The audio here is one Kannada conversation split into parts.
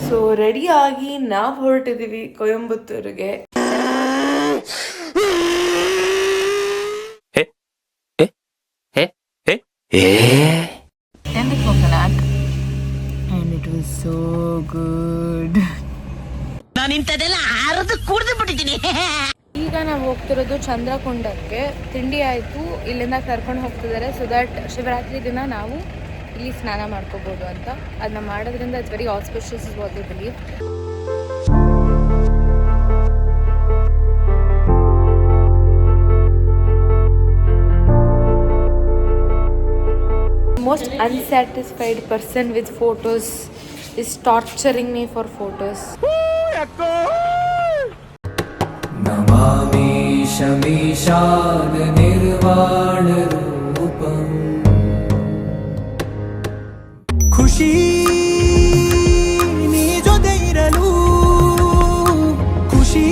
ಸೊ ರೆಡಿಯಾಗಿ ನಾವು ಹೊರಟಿದ್ದೀವಿ ಕೊಯಂಬತ್ತೂರಿಗೆ. And the coconut, and it was so good. ನಾನು ಇಂಥದೆಲ್ಲ ಆರದು ಕುಡಿದು ಬಿಟ್ಟಿದ್ದೀನಿ. ಈಗ ನಾವು ಹೋಗ್ತಿರೋದು ಚಂದ್ರಕೊಂಡಕ್ಕೆ. ತಿಂಡಿ ಆಯಿತು, ಇಲ್ಲಿಂದ ಕರ್ಕೊಂಡು ಹೋಗ್ತಿದ್ದಾರೆ ಸೊ ದಟ್ ಶಿವರಾತ್ರಿ ದಿನ ನಾವು ಇಲ್ಲಿ ಸ್ನಾನ ಮಾಡ್ಕೋಬೋದು ಅಂತ. ಅದನ್ನ ಮಾಡೋದ್ರಿಂದ it's very auspicious is what they believe. Most unsatisfied person with photos is torturing me for photos. Namami शमीशान निर्वाण रूपम खुशी नी जोते इरलू खुशी.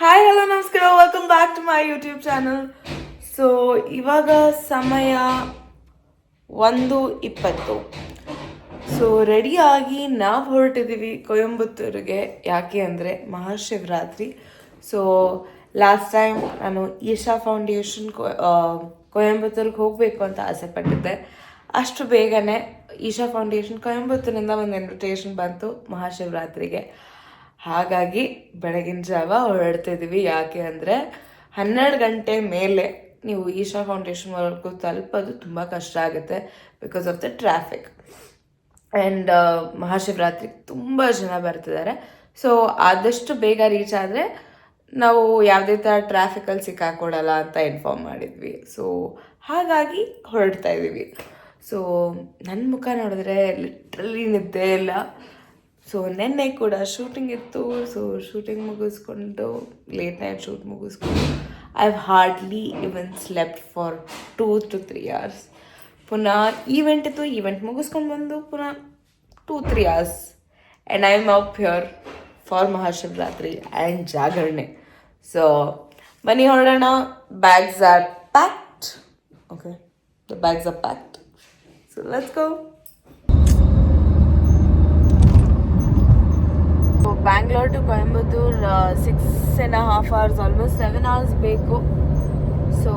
Hi, hello, namaskar, welcome back to my YouTube channel. So ಇವಾಗ ಸಮಯ 1:20. ಸೊ ರೆಡಿಯಾಗಿ ನಾವು ಹೊರಟಿದ್ದೀವಿ ಕೊಯಂಬತ್ತೂರಿಗೆ. ಯಾಕೆ ಅಂದರೆ ಮಹಾಶಿವರಾತ್ರಿ. ಸೊ ಲಾಸ್ಟ್ ಟೈಮ್ ನಾನು ಈಶಾ ಫೌಂಡೇಶನ್ ಕೊಯಂಬತ್ತೂರಿಗೆ ಹೋಗಬೇಕು ಅಂತ ಆಸೆ ಪಟ್ಟಿದ್ದೆ. ಅಷ್ಟು ಬೇಗನೆ ಈಶಾ ಫೌಂಡೇಶನ್ ಕೊಯಂಬತ್ತೂರಿಂದ ಒಂದು ಇನ್ವಿಟೇಷನ್ ಬಂತು ಮಹಾಶಿವರಾತ್ರಿಗೆ. ಹಾಗಾಗಿ ಬೆಳಗಿನ ಜಾವ ಹೊರಡ್ತಿದ್ದೀವಿ. ಯಾಕೆ ಅಂದರೆ 12 ಗಂಟೆ ಮೇಲೆ ನೀವು ಈಶಾ ಫೌಂಡೇಶನ್ವರೆಗೂ ತಲುಪೋದು ತುಂಬ ಕಷ್ಟ ಆಗುತ್ತೆ because of the traffic. And ಮಹಾಶಿವರಾತ್ರಿಗೆ ತುಂಬ ಜನ ಬರ್ತಿದ್ದಾರೆ. ಸೊ ಆದಷ್ಟು ಬೇಗ ರೀಚ್ ಆದರೆ ನಾವು ಯಾವುದೇ ಥರ ಟ್ರಾಫಿಕಲ್ಲಿ ಸಿಕ್ಕಾಕೊಡಲ್ಲ ಅಂತ ಇನ್ಫಾರ್ಮ್ ಮಾಡಿದ್ವಿ. ಸೊ ಹಾಗಾಗಿ ಹೊರಡ್ತಾ ಇದ್ದೀವಿ. ಸೊ ನನ್ನ ಮುಖ ನೋಡಿದ್ರೆ ಲಿಟ್ರಲಿ ನಿದ್ದೆ ಇಲ್ಲ. ಸೊ ನೆನ್ನೆ ಕೂಡ ಶೂಟಿಂಗ್ ಇತ್ತು. ಸೊ ಶೂಟಿಂಗ್ ಮುಗಿಸ್ಕೊಂಡು ಲೇಟ್ ನೈಟ್ ಶೂಟ್ ಮುಗಿಸ್ಕೊಂಡು I've hardly even slept for 2 to 3 hours. ಪುನಃ ಈವೆಂಟ್ ಇತ್ತು, ಈವೆಂಟ್ ಮುಗಿಸ್ಕೊಂಡು ಬಂದು ಪುನಃ 2-3 hours and I am up here for Mahashivratri and ಜಾಗರಣೆ. ಸೊ ಬನ್ನಿ ಹೊರಡೋಣ. Bags are packed. Okay, the bags are packed. So let's go. Bangalore to Coimbatore 6.5 hours, almost 7 hours ಬೇಕು. ಸೊ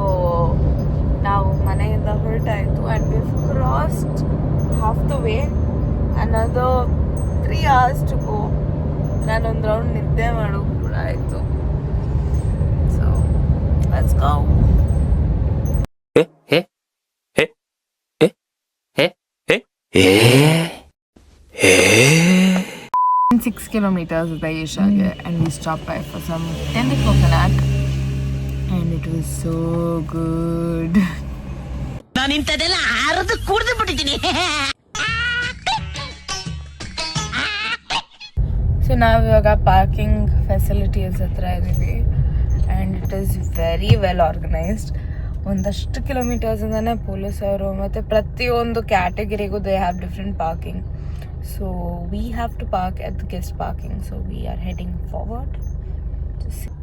ನಾವು ಮನೆಯಿಂದ ಹೊರಟಾಯಿತು and we crossed half the way. Another 3 hours to go. ನಾನೊಂದು ರೌಂಡ್ ನಿದ್ದೆ ಮಾಡೋದು ಕೂಡ ಆಯಿತು. So let's go. 6 kilometers with Aisha and we stopped by for some tender coconut and it was so good. ನಾನು ಇಂಥದೆಲ್ಲ ಆರದು ಕುಡಿದು ಬಿಟ್ಟಿದ್ದೀನಿ. ಸೊ ನಾವಿವಾಗ ಪಾರ್ಕಿಂಗ್ ಫೆಸಿಲಿಟೀಸ್ ಹತ್ರ ಇದ್ದೀವಿ and it is very well organised. ಒಂದಷ್ಟು ಕಿಲೋಮೀಟರ್ಸಿಂದನೇ ಪೊಲೀಸವರು ಮತ್ತು ಪ್ರತಿಯೊಂದು ಕ್ಯಾಟಗರಿಗೂ they have different parking. So we have to park at the guest parking. So we are heading forward to see.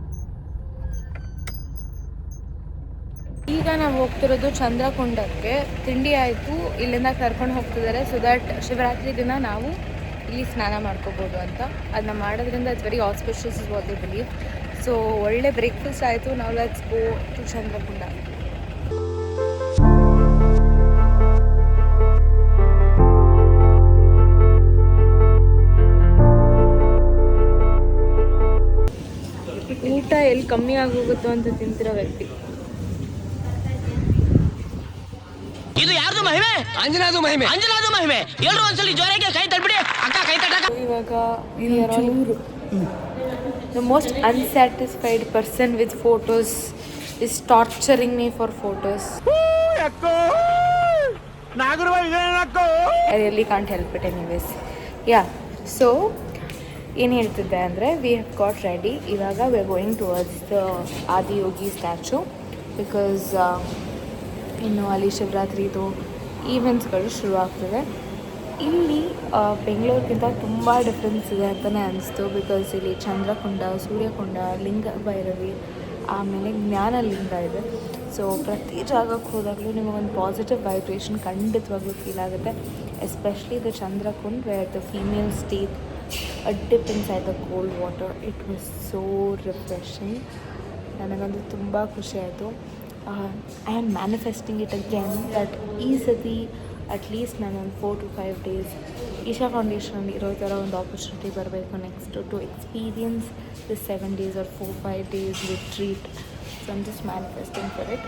ಈಗ ನಾವು ಹೋಗ್ತಿರೋದು ಚಂದ್ರಕೊಂಡಕ್ಕೆ. ತಿಂಡಿ ಆಯಿತು, ಇಲ್ಲಿಂದ ಕರ್ಕೊಂಡು ಹೋಗ್ತಿದ್ದಾರೆ ಸೊ ದಟ್ ಶಿವರಾತ್ರಿ ದಿನ ನಾವು ಇಲ್ಲಿ ಸ್ನಾನ ಮಾಡ್ಕೋಬೋದು ಅಂತ. ಅದನ್ನ ಮಾಡೋದ್ರಿಂದ it's very auspicious is what they believe. So ಒಳ್ಳೆ ಬ್ರೇಕ್ಫಾಸ್ಟ್ ಆಯಿತು. ನಾವು ಲೆಟ್ಸ್ ಗೋ ಟು ಚಂದ್ರಕೊಂಡ. ಊಟ ಎಲ್ಲಿ ಕಮ್ಮಿ ಆಗೋಗುತ್ತೋ ಅಂತ ತಿಂತಿರೋ ವ್ಯಕ್ತಿ. ಇದು ಯಾರ್ದು ಮಹಿಮೆ? ಅಂಜನಾದು ಮಹಿಮೆ, ಅಂಜನಾದು ಮಹಿಮೆ. ಎಲ್ಲರೂ ಒಂದ್ಸಲಿ ಜೋರಾಗಿ ಕೈ ತಟ್ಬಿಡಿ. ಅಕ್ಕ ಕೈ ತಟ್ಟಕ. ಇವಾಗ the most unsatisfied person with photos is torturing me for photos. I really can't help it anyways. Yeah, so ಏನು ಹೇಳ್ತಿದ್ದೆ ಅಂದರೆ ವಿ ಹ್ಯಾವ್ ಗಾಟ್ ರೆಡಿ. ಇವಾಗ we are going towards the Adiyogi statue because ಇನ್ನು ಅಲ್ಲಿ ಶಿವರಾತ್ರಿದು ಈವೆಂಟ್ಸ್ಗಳು ಶುರು ಆಗ್ತದೆ. ಇಲ್ಲಿ ಬೆಂಗಳೂರಿಗಿಂತ ತುಂಬ ಡಿಫ್ರೆನ್ಸ್ ಇದೆ ಅಂತಲೇ ಅನಿಸ್ತು ಬಿಕಾಸ್ ಇಲ್ಲಿ ಚಂದ್ರಕೊಂಡ, ಸೂರ್ಯಕೊಂಡ, ಲಿಂಗ ಭೈರವಿ, ಆಮೇಲೆ ಜ್ಞಾನಲಿಂಗ ಇದೆ. ಸೊ ಪ್ರತಿ ಜಾಗಕ್ಕೆ ಹೋದಾಗಲೂ ನಿಮಗೊಂದು ಪಾಸಿಟಿವ್ ವೈಬ್ರೇಷನ್ ಖಂಡಿತವಾಗ್ಲೂ ಫೀಲ್ ಆಗುತ್ತೆ. especially the Chandrakund where the females take a dip inside the cold water. It was so refreshing. ನನಗಂತೂ ತುಂಬ ಖುಷಿ ಆಯಿತು. I am manifesting it again that ಈ ಸತಿ ಅಟ್ಲೀಸ್ಟ್ ನಾನೊಂದು 4 to 5 days ಈಶಾ ಫೌಂಡೇಶನಲ್ಲಿ ಇರೋ ಥರ ಒಂದು ಆಪರ್ಚುನಿಟಿ ಬರಬೇಕು next to experience the 7 days or 4-5 days retreat. So I'm just manifesting for it.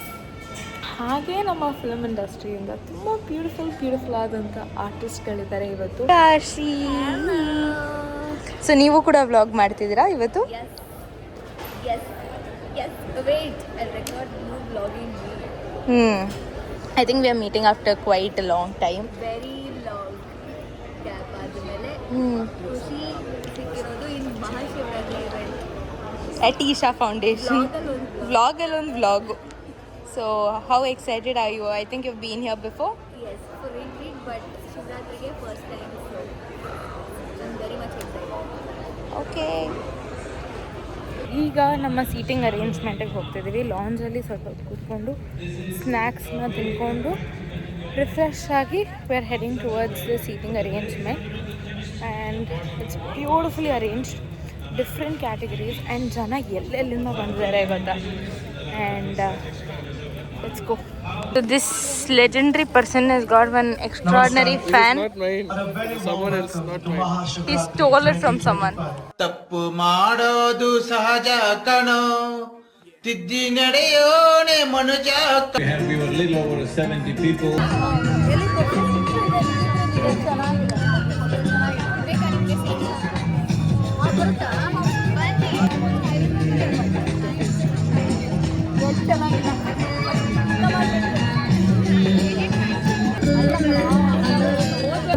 ಹಾಗೆ ನಮ್ಮ ಫಿಲಮ್ ಇಂಡಸ್ಟ್ರಿಯಿಂದ ತುಂಬ ಬ್ಯೂಟಿಫುಲ್ ಆದಂಥ ಆರ್ಟಿಸ್ಟ್ಗಳಿದ್ದಾರೆ ಇವತ್ತು. ಕಾಶಿ. ಸೊ ನೀವು ಕೂಡ ವ್ಲಾಗ್ ಮಾಡ್ತಿದ್ದೀರಾ ಇವತ್ತು? I think we are meeting after quite a long time. Very long gap ಆದಮೇಲೆ ಖುಷಿ ಸಿಕ್ಕಿರೋದು ಇನ್ನು Mahashivratri event at Isha foundation ವ್ಲಾಗಲ್ಲಿ ಒಂದು vlog. So how excited are you? I think you been here before. Yes for retreat but ಶಿವರಾತ್ರಿಗೆ first time. So I am very much excited. Okay, ಈಗ ನಮ್ಮ ಸೀಟಿಂಗ್ ಅರೇಂಜ್ಮೆಂಟಿಗೆ ಹೋಗ್ತಿದ್ದೀವಿ. ಲಾಂಜಲ್ಲಿ ಸ್ವಲ್ಪ ಹೊತ್ತು ಕೂತ್ಕೊಂಡು ಸ್ನ್ಯಾಕ್ಸ್ನ ತಿನ್ಕೊಂಡು ರಿಫ್ರೆಶ್ ಆಗಿ V are heading towards the seating arrangement and it's beautifully arranged, different categories and ಜನ ಎಲ್ಲೆಲ್ಲಿಂದ ಬಂದಿದ್ದಾರೆ ಗೊತ್ತಾ. And let's go. So this legendary person has got one extraordinary fan. Not mine. Someone else, not mine. He stole it from someone. ತಪ್ಪು ಮಾಡೋದು ಸಹಜ ಕಣೋ, ತಿದ್ದಿ ನಡೆಯೋನೆ ಮನುಜ. We were a little over 70 people.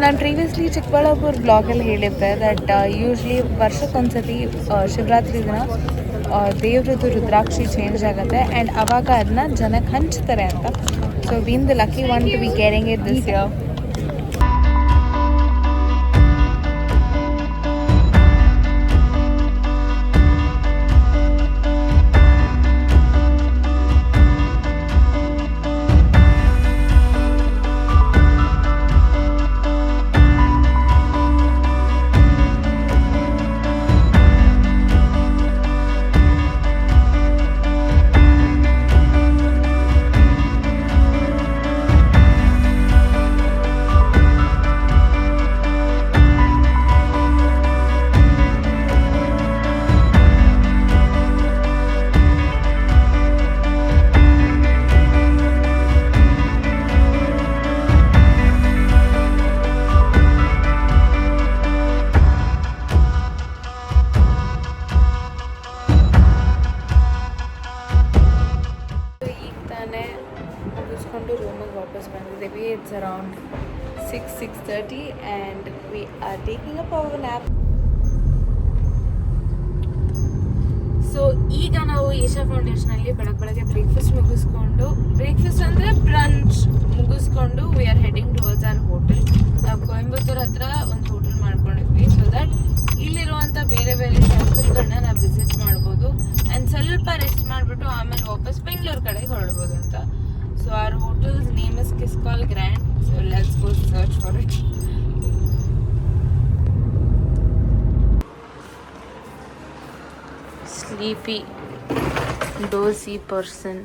ನಾನು ಪ್ರೀವಿಯಸ್ಲಿ ಚಿಕ್ಕಬಳ್ಳಾಪುರ ಬ್ಲಾಗಲ್ಲಿ ಹೇಳಿದ್ದೆ ದಟ್ ಯೂಶ್ವಲಿ ವರ್ಷಕ್ಕೊಂದ್ಸತಿ ಶಿವರಾತ್ರಿ ದಿನ ದೇವ್ರದ್ದು ರುದ್ರಾಕ್ಷಿ ಚೇಂಜ್ ಆಗುತ್ತೆ ಆ್ಯಂಡ್ ಅವಾಗ ಅದನ್ನ ಜನಕ್ಕೆ ಹಂಚ್ತಾರೆ ಅಂತ. So been the lucky one to be caring it this year. ಮುಗಿಸ್ಕೊಂಡು ರೂಮಿಗೆ ವಾಪಸ್ ಬಂದಿದ್ದೀವಿ. It's around 6:30 and we are taking a power nap. So ಈಗ ನಾವು ಈಶಾ ಫೌಂಡೇಶನಲ್ಲಿ ಬೆಳಗ್ಗೆ ಬ್ರೇಕ್ಫಾಸ್ಟ್ ಅಂದರೆ ಬ್ರಂಚ್ ಮುಗಿಸ್ಕೊಂಡು we are heading towards our hotel. ನಾವು ಕೊಯಂಬತ್ತೂರ್ ಹತ್ರ ಒಂದು ಹೋಟೆಲ್ ಮಾಡ್ಕೊಂಡಿದ್ವಿ ಸೊ ದಟ್ ಇಲ್ಲಿರುವಂಥ ಬೇರೆ ಟೆಂಪಲ್ಗಳನ್ನ ನಾವು ವಿಸಿಟ್ ಮಾಡ್ಬೋದು ಆ್ಯಂಡ್ ಸ್ವಲ್ಪ ರೆಸ್ಟ್ ಮಾಡಿಬಿಟ್ಟು ಆಮೇಲೆ ವಾಪಸ್ ಬೆಂಗಳೂರು ಕಡೆಗೆ ಹೊರಡ್ಬೋದು ಅಂತ. So our hotel's name is Kiskal Grand. So let's go search for it. Sleepy, dozy person.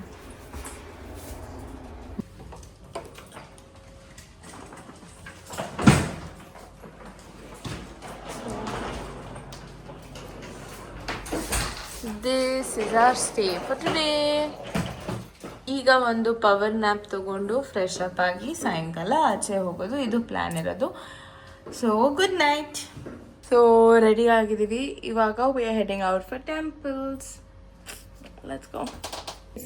This is our stay for today. ಈಗ ಒಂದು ಪವರ್ ನ್ಯಾಪ್ ತೊಗೊಂಡು ಫ್ರೆಶ್ ಅಪ್ ಆಗಿ ಸಾಯಂಕಾಲ ಆಚೆ ಹೋಗೋದು, ಇದು ಪ್ಲ್ಯಾನ್ ಇರೋದು. So good night. So ready ಆಗಿದ್ದೀವಿ ಇವಾಗ. V are heading out for temples. Let's go.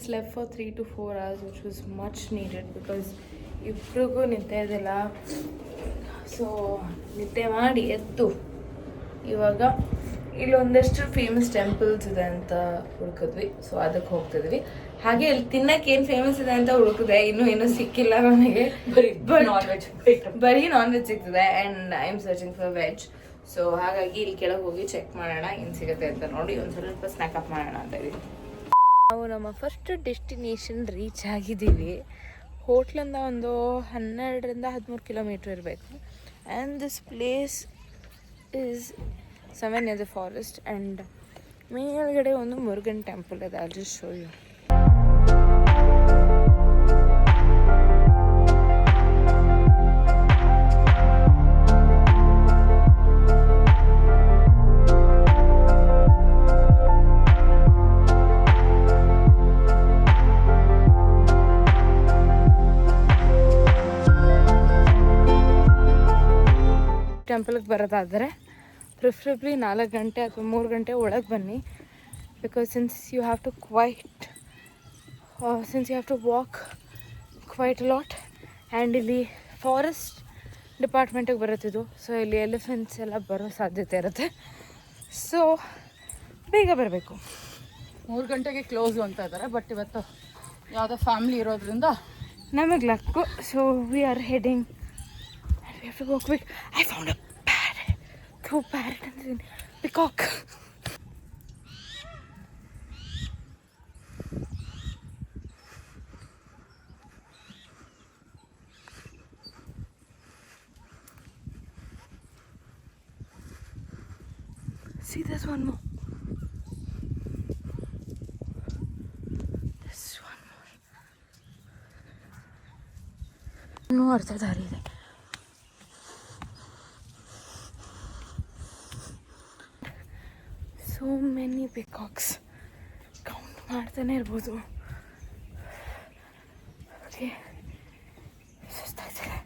ಸ್ಲೆಪ್ for 3 to 4 hours which was much needed because ಇಬ್ರಿಗೂ ನಿದ್ದೆ ಇದಿಲ್ಲ. ಸೊ ನಿದ್ದೆ ಮಾಡಿ ಎದ್ದು ಇವಾಗ ಇಲ್ಲೊಂದಷ್ಟು ಫೇಮಸ್ ಟೆಂಪಲ್ಸ್ ಇದೆ ಅಂತ ಹುಡುಕಿದ್ವಿ. ಸೊ ಅದಕ್ಕೆ ಹೋಗ್ತಿದ್ವಿ. ಹಾಗೆ ಇಲ್ಲಿ ತಿನ್ನಕ್ಕೆ ಏನು ಫೇಮಸ್ ಇದೆ ಅಂತ ಹುಡುಕಿದೆ, ಇನ್ನೂ ಸಿಕ್ಕಿಲ್ಲ ನನಗೆ. ಬರೀ ನಾನ್ ವೆಜ್ ಸಿಗ್ತದೆ and I am searching for veg. So ಹಾಗಾಗಿ ಇಲ್ಲಿ ಕೆಳಗೆ ಹೋಗಿ ಚೆಕ್ ಮಾಡೋಣ ಏನು ಸಿಗುತ್ತೆ ಅಂತ ನೋಡಿ ಒಂದು ಸ್ವಲ್ಪ ಸ್ನ್ಯಾಕ್ ಅಪ್ ಮಾಡೋಣ ಅಂತ ಇದ್ದೀವಿ. ನಾವು ನಮ್ಮ ಫಸ್ಟ್ ಡೆಸ್ಟಿನೇಷನ್ ರೀಚ್ ಆಗಿದ್ದೀವಿ. ಹೋಟ್ಲಿಂದ ಒಂದು 12-13 ಕಿಲೋಮೀಟ್ರ್ ಇರಬೇಕು. and this place is somewhere near the forest and ಮೇಲ್ಗಡೆ ಒಂದು ಮುರುಗನ್ ಟೆಂಪಲ್ ಇದೆ. I'll just show you. ಟೆಂಪಲ್ಗೆ ಬರೋದಾದರೆ ಪ್ರಿಫರೇಬ್ಲಿ 4 ಗಂಟೆ ಅಥವಾ 3 ಗಂಟೆ ಒಳಗೆ ಬನ್ನಿ. Because since you have to walk quite lot and ಇಲ್ಲಿ ಫಾರೆಸ್ಟ್ ಡಿಪಾರ್ಟ್ಮೆಂಟಿಗೆ ಬರುತ್ತಿದ್ದು. ಸೊ ಇಲ್ಲಿ ಎಲಿಫೆಂಟ್ಸ್ ಎಲ್ಲ ಬರೋ ಸಾಧ್ಯತೆ ಇರುತ್ತೆ. ಸೊ ಬೇಗ ಬರಬೇಕು. 3 ಗಂಟೆಗೆ ಕ್ಲೋಸು ಅಂತ ಇದ್ದಾರೆ. ಬಟ್ ಇವತ್ತು ಯಾವುದೋ ಫ್ಯಾಮ್ಲಿ ಇರೋದ್ರಿಂದ ನಮಗೆ luck. So we are heading. We have to go quick. I found a parrot. Parrot and peacock. See, there's one more. There's one more. No, अर्थ दारी है. So many peacocks. Count ಮಾಡ್ತಾನೆ ಇರ್ಬೋದು. ಓಕೆ, ಸುಸ್ತಾಗ್ತಿದೆ.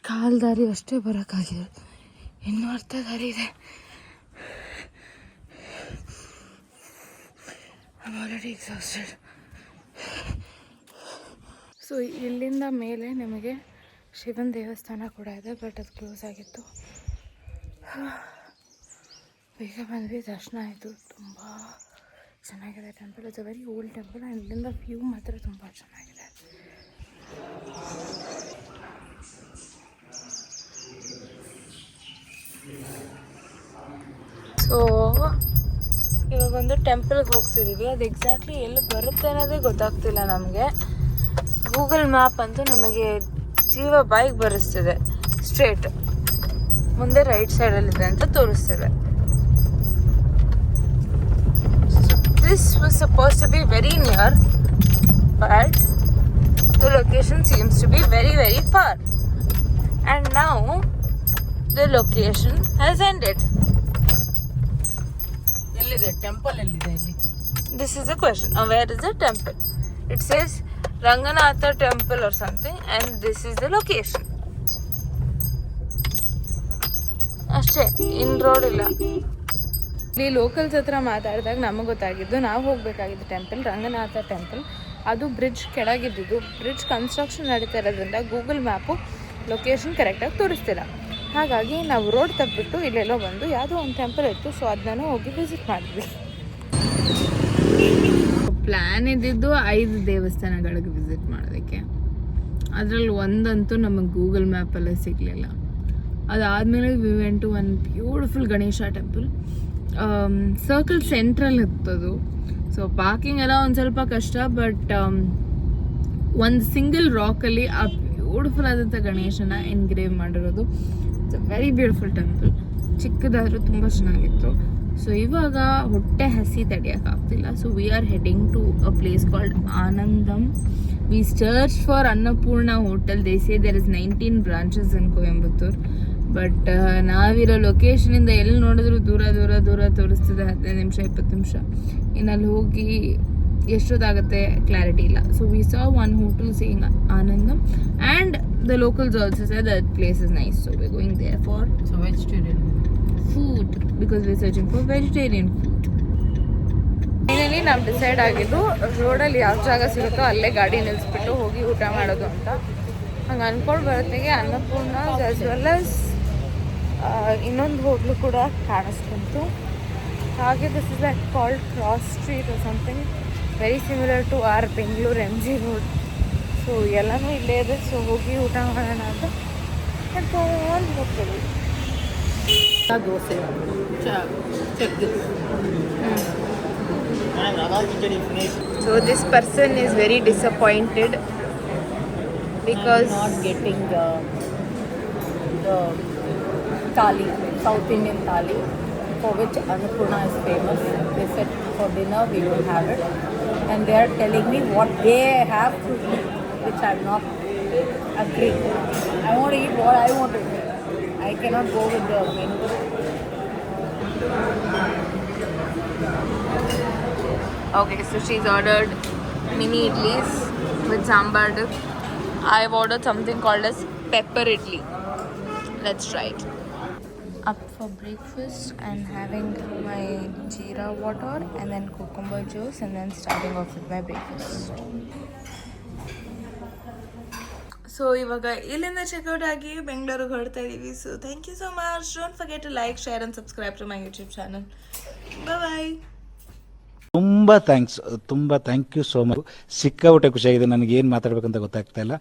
ಕಾಲು ದಾರಿ ಅಷ್ಟೇ ಬರೋಕ್ಕಾಗಿದೆ, ಇನ್ನೂ ಅರ್ಧ ದಾರಿ ಇದೆ. I'm already exhausted. ಸೊ ಇಲ್ಲಿಂದ ಮೇಲೆ ನಿಮಗೆ ಶಿವನ ದೇವಸ್ಥಾನ ಕೂಡ ಇದೆ, ಬಟ್ ಅದು ಕ್ಲೋಸ್ ಆಗಿತ್ತು. ಬೇಗ ಬಂದ್ವಿ, ದರ್ಶನ ಆಯಿತು. ತುಂಬ ಚೆನ್ನಾಗಿದೆ temple. It's a very old temple and ಇಲ್ಲಿಂದ ವ್ಯೂ ಮಾತ್ರ ತುಂಬ ಚೆನ್ನಾಗಿದೆ. ಸೊ ಇವಾಗೊಂದು ಟೆಂಪಲ್ಗೆ ಹೋಗ್ತಿದ್ದೀವಿ. ಅದು ಎಕ್ಸಾಕ್ಟ್ಲಿ ಎಲ್ಲಿ ಬರುತ್ತೆ ಅನ್ನೋದೇ ಗೊತ್ತಾಗ್ತಿಲ್ಲ ನಮಗೆ. ಗೂಗಲ್ ಮ್ಯಾಪ್ ಅಂತೂ ನಮಗೆ ಜೀವ ಬೈಕ್ ಬರೆಸ್ತಿದೆ. ಸ್ಟ್ರೇಟ್ ಮುಂದೆ ರೈಟ್ ಸೈಡಲ್ಲಿದೆ ಅಂತ ತೋರಿಸ್ತಿದೆ. This was suppose to be very near, but the location seems to be very very far and now the location has ended. ಎಲ್ಲಿದೆ ಟೆಂಪಲ್? ಎಲ್ಲಿದೆ ಇಲ್ಲಿ? This is the question. Where is the temple? It says Ranganatha temple or something, and this is the location. ಅಷ್ಟೇ, ಇನ್ ರೋಡ್ ಇಲ್ಲ. ಇಲ್ಲಿ ಲೋಕಲ್ಸ್ ಹತ್ರ ಮಾತಾಡಿದಾಗ ನಮಗೆ ಗೊತ್ತಾಗಿದ್ದು ನಾವು ಹೋಗಬೇಕಾಗಿದ್ದು ಟೆಂಪಲ್ ರಂಗನಾಥ ಟೆಂಪಲ್. ಅದು ಬ್ರಿಡ್ಜ್ ಕೆಳಗಿದ್ದು. ಬ್ರಿಡ್ಜ್ ಕನ್ಸ್ಟ್ರಕ್ಷನ್ ನಡೀತಾ ಇರೋದ್ರಿಂದ ಗೂಗಲ್ ಮ್ಯಾಪು ಲೊಕೇಶನ್ ಕರೆಕ್ಟಾಗಿ ತೋರಿಸ್ತಿಲ್ಲ. ಹಾಗಾಗಿ ನಾವು ರೋಡ್ ತಪ್ಪಿಬಿಟ್ಟು ಇಲ್ಲೆಲ್ಲೋ ಬಂದು ಯಾವುದೋ ಒಂದು ಟೆಂಪಲ್ ಇತ್ತು. ಸೊ ಅದನ್ನು ಹೋಗಿ ವಿಸಿಟ್ ಮಾಡಿದ್ವಿ. ಪ್ಲ್ಯಾನ್ ಇದ್ದಿದ್ದು 5 ದೇವಸ್ಥಾನಗಳಿಗೆ ವಿಸಿಟ್ ಮಾಡೋದಕ್ಕೆ. ಅದರಲ್ಲಿ ಒಂದಂತೂ ನಮಗೆ ಗೂಗಲ್ ಮ್ಯಾಪಲ್ಲೇ ಸಿಗಲಿಲ್ಲ. ಅದಾದಮೇಲೆ we went to one beautiful Ganesha temple. Circle central ಇತ್ತದು. ಸೊ ಪಾರ್ಕಿಂಗ್ ಎಲ್ಲ ಒಂದು ಸ್ವಲ್ಪ ಕಷ್ಟ, ಬಟ್ ಒಂದು ಸಿಂಗಲ್ ರಾಕಲ್ಲಿ ಆ ಬ್ಯೂಟಿಫುಲ್ ಆದಂಥ ಗಣೇಶನ ಎನ್ಗ್ರೇವ್ ಮಾಡಿರೋದು. It's a very beautiful temple. ಚಿಕ್ಕದಾದರೂ ತುಂಬ ಚೆನ್ನಾಗಿತ್ತು. ಸೊ ಇವಾಗ ಹೊಟ್ಟೆ ಹಸಿ ತಡೆಯೋಕ್ಕಾಗ್ತಿಲ್ಲ. So we are heading to a place called Anandam. We search for Annapurna hotel. They say there is 19 branches in Coimbatore. But ನಾವಿರೋ ಲೊಕೇಶನಿಂದ ಎಲ್ಲಿ ನೋಡಿದ್ರು ದೂರ ದೂರ ದೂರ ತೋರಿಸ್ತಿದೆ. 15 ನಿಮಿಷ 20 ನಿಮಿಷ. ಇನ್ನು ಅಲ್ಲಿ ಹೋಗಿ ಎಷ್ಟೊತ್ತಾಗುತ್ತೆ ಕ್ಲಾರಿಟಿ ಇಲ್ಲ. So we saw one hotel saying Anandam and the locals also say that place is nice. So we going there for vegetarian food because we're searching for vegetarian food. Finally ನಾವು ಡಿಸೈಡ್ ಆಗಿದ್ದು ರೋಡಲ್ಲಿ ಯಾವ ಜಾಗ ಸಿಗುತ್ತೋ ಅಲ್ಲೇ ಗಾಡಿ ನಿಲ್ಲಿಸ್ಬಿಟ್ಟು ಹೋಗಿ ಊಟ ಮಾಡೋದು ಅಂತ. ಹಂಗೆ ಅಂದ್ಕೊಂಡು ಬರೋತ್ತಿಗೆ ಅನ್ನಪೂರ್ಣ ಆಸ್ ವೆಲ್ ಆಸ್ ಇನ್ನೊಂದು ಹೋಟ್ಲು ಕೂಡ ಕಾಣಿಸ್ಕೊಂತು. ಹಾಗೆ this is like called cross street or something very similar to our Bengaluru MG road. So ಎಲ್ಲನೂ ಇಲ್ಲೇ ಇದೆ. ಸೊ ಹೋಗಿ ಊಟ ಮಾಡೋಣ ಅಂತ ಕರ್ಕೊಂಡು ಹೋಗ್ತೀವಿ. Dosa check So this person is very disappointed because not getting the thali, South Indian thali, for which Annapurna is famous. They said for dinner we will have it, and they are telling me what they have to eat, which I'm not agreeing. I want to eat what I want to eat. I cannot go with the menu. okay, so she's ordered mini idlis with sambar dip. I've ordered something called as pepper idli. Let's try it. Up for breakfast and having my jeera water and then cucumber juice and then starting off with my breakfast. So ಇವಾಗ ಇಲ್ಲಿಂದ ಚೆಕ್ಔಟ್ ಆಗಿ ಬೆಂಗಳೂರಿಗೆ ಹೊರಡ್ತಾ ಇದ್ದೀವಿ. So thank you so much. Don't forget to like, share and subscribe to my YouTube channel. Bye. ತುಂಬ ಥ್ಯಾಂಕ್ಸ್, ತುಂಬ ಥ್ಯಾಂಕ್ ಯು ಸೋ ಮಚ್. ಸಿಕ್ಕಾಪಟ್ಟೆ ಖುಷಿಯಾಗಿದೆ. ನನಗೆ ಏನು ಮಾತಾಡಬೇಕಂತ ಗೊತ್ತಾಗ್ತಾ ಇಲ್ಲ.